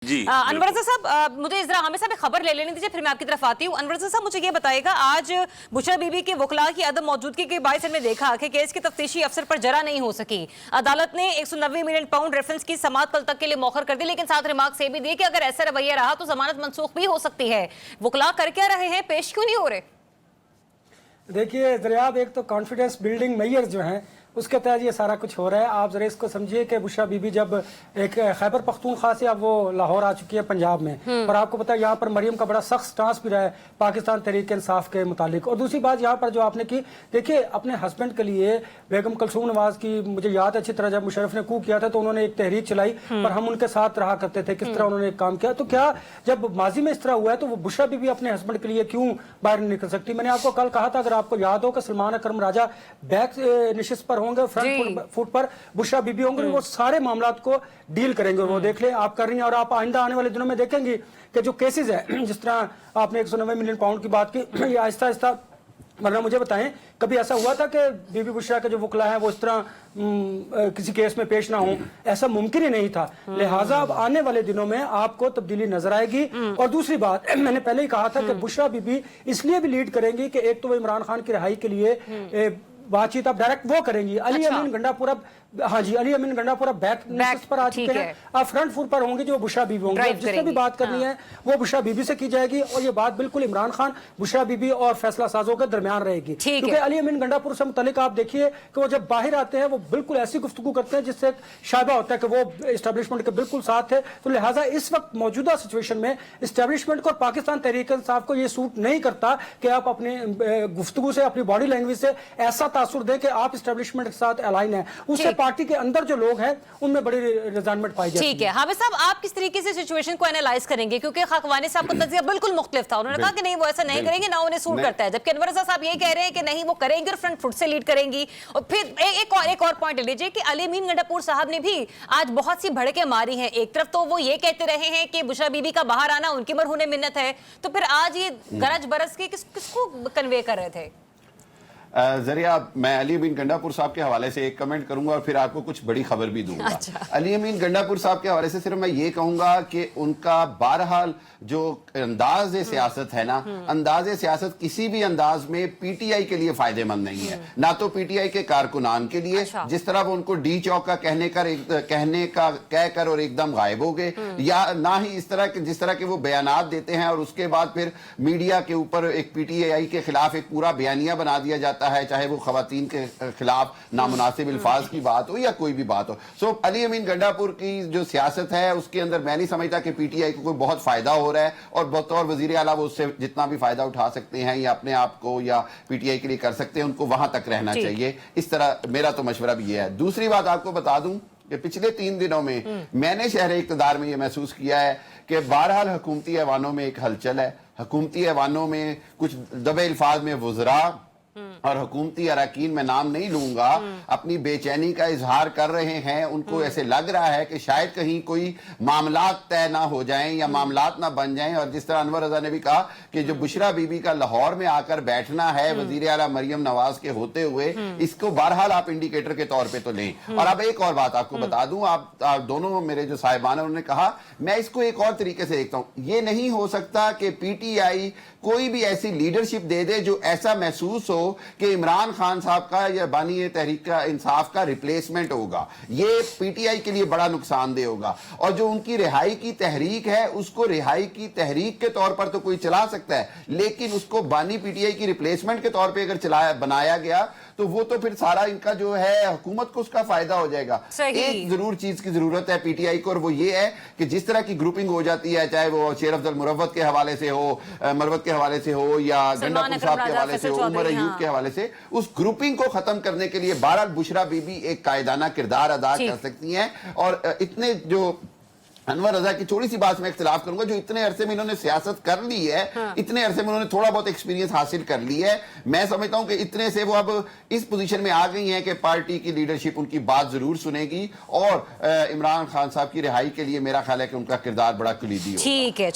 जी अनवर रज़ा साहब, मुझे जरा हमें साहब खबर ले लेने दीजिए, फिर मैं आपकी तरफ आती हूँ। अनवर रज़ा साहब, मुझे ये बताएगा, आज बुशरा बीबी के वकला की अदम मौजूदगी के बायस हमने देखा कि केस की तफ्तीशी अफसर पर जरा नहीं हो सकी। अदालत ने 190 मिलियन पाउंड रेफरेंस की समाअत कल तक के लिए मौखर कर दी, लेकिन साथ रिमार्क्स ये भी दिए कि अगर ऐसा रवैया रहा तो जमानत मनसूख भी हो सकती है। वकला कर क्या रहे हैं, पेश क्यों नहीं हो रहे? देखिए दरियाब, एक तो कॉन्फिडेंस बिल्डिंग मेयर्स जो हैं उसके तहत ये सारा कुछ हो रहा है। आप जरा इसको समझिए कि बुशरा बीबी जब एक खैबर पख्तूनख्वा से अब वो लाहौर आ चुकी है पंजाब में, और आपको पता है यहाँ पर मरियम का बड़ा सख्त स्टांस भी रहा है पाकिस्तान तहरीक इंसाफ के मुतालिक। और दूसरी बात यहाँ पर जो आपने की, देखिए अपने हस्बैंड के लिए बेगम कलसूम नवाज की मुझे याद अच्छी तरह, जब मुशर्रफ ने कू किया था तो उन्होंने एक तहरीक चलाई और हम उनके साथ रहा करते थे, किस तरह उन्होंने एक काम किया। तो क्या जब माजी में इस तरह हुआ है तो वो बुशरा बीबी अपने हस्बैंड के लिए क्यों बाहर नहीं निकल सकती? मैंने आपको कल कहा था, अगर आपको याद हो, कि सलमान अकरम राजा बैक निशिस्त पर होंगे, फ्रंट फुट पर बुशरा बीबी होंगे, वो सारे मामलात को डील करेंगे। वो देख ले आप कर रही हैं, और आप आइंदा आने वाले दिनों में देखेंगे कि जो केसेस है, जिस तरह आपने 190 मिलियन पाउंड की बात की, ये आहिस्ता आहिस्ता, मतलब मुझे बताएं कभी ऐसा हुआ था कि बीबी बुशरा के जो वकला है वो इस तरह किसी केस में पेश ना हो? ऐसा मुमकिन ही नहीं था। लिहाजा अब आने वाले दिनों में आपको तब्दीली नजर आएगी। और दूसरी बात, मैंने पहले ही कहा था कि बुशरा बीबी इसलिए भी लीड करेंगी कि एक तो वो इमरान खान की रिहाई के लिए बातचीत अब डायरेक्ट वो करेंगी। अली अमीन गंडापुरा, हाँ जी, अली अमीन गंडापुरा बैक पर आ चुके हैं, अब फ्रंट फुट पर होंगे जो बुशरा बीबी होंगे। जिससे भी बात करनी है वो बुशरा बीबी से की जाएगी, और ये बात बिल्कुल इमरान खान, बुशरा बीबी और फैसला साजों के दरमियान रहेगी। क्योंकि अली अमीन गंडापुर से मुतालिक आप देखिए कि वो जब बाहर आते हैं वो बिल्कुल ऐसी गुफ्तगू करते हैं जिससे शायबा होता है कि वो एस्टेब्लिशमेंट के बिल्कुल साथ है। तो लिहाजा इस वक्त मौजूदा सिचुएशन में एस्टेब्लिशमेंट को और पाकिस्तान तहरीक इंसाफ को ये सूट नहीं करता कि आप अपनी गुफ्तगू से, अपनी बॉडी लैंग्वेज से ऐसा तासुर दें कि आप एस्टेब्लिशमेंट के साथ अलाइन है। उससे पार्टी के अंदर जो लोग हैं उनमें बड़ी रिजाइनमेंट पाई जाती है। ठीक है हामिद साहब, आप किस तरीके से सिचुएशन को एनालाइज करेंगे? क्योंकि खाकवानी साहब का तज्जिया बिल्कुल मुख्तलिफ था। उन्होंने कहा कि नहीं वो ऐसा नहीं करेंगे, ना उन्हें सूट करता है, जबकि अनवर रज़ा साहब ये कह रहे हैं कि नहीं वो करेंगे और फ्रंट फुट से लीड करेंगी। और फिर एक और पॉइंट ले लीजिए कि अली अमीन गंडापुर साहब ने भी आज बहुत सी भड़के मारी हैं। एक तरफ तो वो ये कहते रहे हैं कि बुशरा बीबी का बाहर आना उनकी मरहूने मिन्नत है, तो फिर आज ये गरज बरस के किसको कन्वे कर रहे थे? जरिया, मैं अली अमीन गंडापुर साहब के हवाले से एक कमेंट करूंगा और फिर आपको कुछ बड़ी खबर भी दूंगा। अच्छा। अली अमीन गंडापुर साहब के हवाले से सिर्फ मैं ये कहूंगा कि उनका बहरहाल जो अंदाज सियासत है ना, अंदाज सियासत किसी भी अंदाज में पीटीआई के लिए फायदेमंद नहीं है। ना तो पीटीआई के कारकुनान के लिए, जिस तरह वो उनको डी चौक का कहने का कहकर और एकदम गायब हो गए, या ना ही इस तरह के जिस तरह के वो बयानात देते हैं और उसके बाद फिर मीडिया के ऊपर एक पीटीआई के खिलाफ एक पूरा बयानिया बना दिया जाता है, चाहे वो खवातीन के खिलाफ नामुनासिब अल्फाज की बात हो या कोई भी बात हो। सो अली अमीन गंडापुर की जो सियासत है उसके अंदर मैं नहीं समझता कि पीटीआई को कोई बहुत फायदा हो रहा है, और बतौर वजीर आला वो उससे जितना भी फायदा उठा सकते हैं या अपने आप को या पीटीआई के लिए कर सकते हैं, उनको वहां तक रहना चाहिए। इस तरह मेरा तो मशवरा भी ये है। दूसरी बात आपको बता दूं कि पिछले 3 दिनों में मैंने शहर इक़्तिदार में ये महसूस किया है कि बहरहाल हुकूमती ऐवानों में एक हलचल है। हुकूमती ऐवानों में कुछ दबे अल्फाज में वज़रा और हुकूमती अरकान, मैं नाम नहीं लूंगा, अपनी बेचैनी का इजहार कर रहे हैं। उनको ऐसे लग रहा है कि शायद कहीं कोई मामलात तय ना हो जाएं या मामलात ना बन जाएं। और जिस तरह अनवर रज़ा ने भी कहा कि जो बुशरा बीबी का लाहौर में आकर बैठना है वजीर आला मरियम नवाज के होते हुए, इसको बहरहाल आप इंडिकेटर के तौर पर तो लें। और अब एक और बात आपको बता दूं, आप दोनों मेरे जो साहिबान है उन्होंने कहा, मैं इसको एक और तरीके से देखता हूं। ये नहीं हो सकता कि पीटीआई कोई भी ऐसी लीडरशिप दे दे जो ऐसा महसूस हो कि इमरान खान साहब का या बानी तहरीक का इंसाफ का रिप्लेसमेंट होगा। ये पीटीआई के लिए बड़ा नुकसानदेह होगा। और जो उनकी रिहाई की तहरीक है, उसको रिहाई की तहरीक के तौर पर तो कोई चला सकता है, लेकिन उसको बानी पीटीआई की रिप्लेसमेंट के तौर पर अगर बनाया गया तो वो तो फिर सारा इनका जो है हुकूमत को उसका फायदा हो जाएगा। एक जरूर चीज की जरूरत है पीटीआई को, और वो ये है कि जिस तरह की ग्रुपिंग हो जाती है, चाहे वो शेर अफजल मुरव्वत के हवाले से हो, मरवत के हवाले से हो, या गंडापुर साहब के हवाले से हो, उमर अयूब के हवाले से, उस ग्रुपिंग को खत्म करने के लिए बहरहाल बुशरा बीबी एक कायदाना किरदार अदा कर सकती हैं। और इतने जो अनवर रज़ा की छोटी सी बात में इख्तिलाफ करूंगा, जो इतने अरसे में इन्होंने सियासत कर ली है, इतने अरसे में उन्होंने थोड़ा बहुत एक्सपीरियंस हासिल कर ली है। मैं समझता हूं कि इतने से वो अब इस पोजीशन में आ गई हैं कि पार्टी की लीडरशिप उनकी बात जरूर सुनेगी, और इमरान खान साहब की रिहाई के लिए मेरा ख्याल है कि उनका किरदार बड़ा कलीदी होगा। ठीक है।